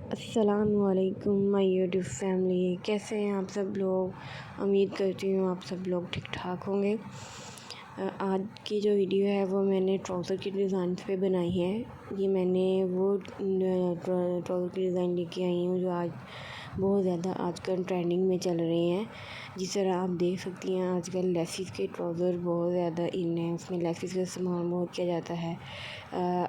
अस्सलामुअलैकुम my YouTube family, कैसे हैं आप सब लोग। उम्मीद करती हूँ आप सब लोग ठीक ठाक होंगे। आज की जो वीडियो है वो मैंने ट्राउज़र की डिज़ाइन पे बनाई है। ये मैंने वो ट्राउज़र की डिज़ाइन लेके आई हूँ जो आज बहुत ज़्यादा आजकल ट्रेंडिंग में चल रहे हैं। जिस तरह आप देख सकती हैं आजकल लेसिस के ट्राउज़र बहुत ज़्यादा इन है, उसमें लेसिस का इस्तेमाल बहुत किया जाता है।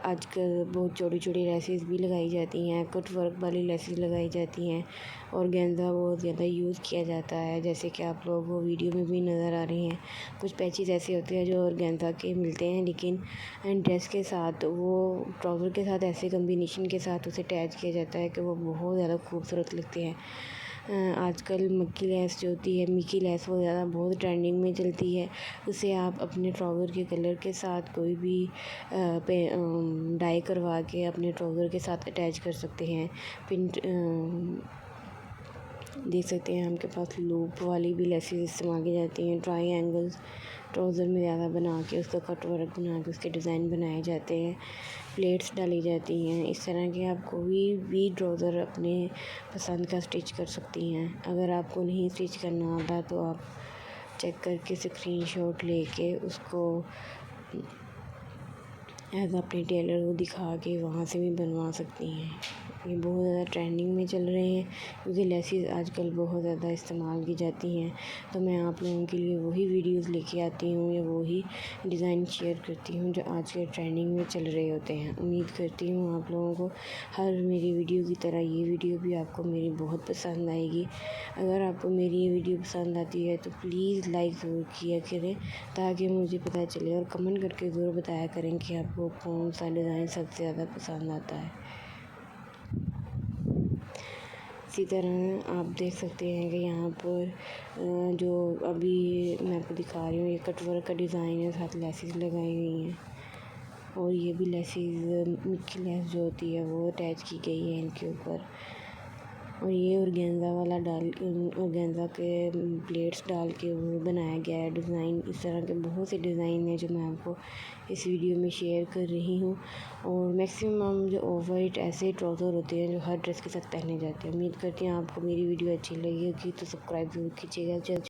आजकल बहुत छोटी छोटी लेसिस भी लगाई जाती हैं, कट वर्क वाली लेसिस लगाई जाती हैं और गेंदा बहुत ज़्यादा यूज़ किया जाता है। जैसे कि आप लोग वो वीडियो में भी नज़र आ रहे हैं, कुछ पैचेस ऐसे होते हैं जो ऑर्गेन्जा के मिलते हैं, लेकिन ड्रेस के साथ वो ट्राउज़र के साथ ऐसे कम्बिनेशन के साथ उसे अटैच किया जाता है कि वो बहुत ज़्यादा खूबसूरत लगते हैं। आजकल मक्की लेस जो होती है, मिकी लेस, वो ज़्यादा बहुत ट्रेंडिंग में चलती है। उसे आप अपने ट्राउज़र के कलर के साथ कोई भी डाई करवा के अपने ट्राउज़र के साथ अटैच कर सकते हैं। पिन देख सकते हैं आपके पास लूप वाली भी लेसेस इस्तेमाल की जाती हैं। ट्राई ट्राउज़र में ज़्यादा बना के उसका कट वर्क बना के उसके डिज़ाइन बनाए जाते हैं, प्लेट्स डाली जाती हैं। इस तरह के आप कोई भी ट्राउज़र अपने पसंद का स्टिच कर सकती हैं। अगर आपको नहीं स्टिच करना आता तो आप चेक करके स्क्रीनशॉट लेके उसको अपने टेलर को दिखा के वहाँ से भी बनवा सकती हैं। ये बहुत ज़्यादा ट्रेंडिंग में चल रहे हैं क्योंकि लेसिस आजकल बहुत ज़्यादा इस्तेमाल की जाती हैं। तो मैं आप लोगों के लिए वही वीडियोस लेके आती हूँ या वही डिज़ाइन शेयर करती हूँ जो आज के ट्रेंडिंग में चल रहे होते हैं। उम्मीद करती हूँ आप लोगों को हर मेरी वीडियो की तरह ये वीडियो भी आपको मेरी बहुत पसंद आएगी। अगर आपको मेरी ये वीडियो पसंद आती है तो प्लीज़ लाइक ज़रूर किया करें ताकि मुझे पता चले, और कमेंट करके ज़रूर बताया करें कि आपको कौन सा डिज़ाइन सबसे ज़्यादा पसंद आता है। इसी तरह आप देख सकते हैं कि यहाँ पर जो अभी मैं आपको दिखा रही हूँ ये कटवर्क का डिज़ाइन है, साथ लेसिस लगाई हुई हैं और ये भी लेसिस मिक्की लेस जो होती है वो अटैच की गई है इनके ऊपर। और ये ऑर्गेन्जा के प्लेट्स डाल के वो बनाया गया है डिज़ाइन। इस तरह के बहुत से डिज़ाइन हैं जो मैं आपको इस वीडियो में शेयर कर रही हूँ। और मैक्सिमम जो ऑफ वाइट ऐसे ट्राउज़र होते हैं जो हर ड्रेस के साथ पहने जाते हैं। उम्मीद करती हूँ आपको मेरी वीडियो अच्छी लगी होगी, तो सब्सक्राइब ज़रूर कीजिएगा।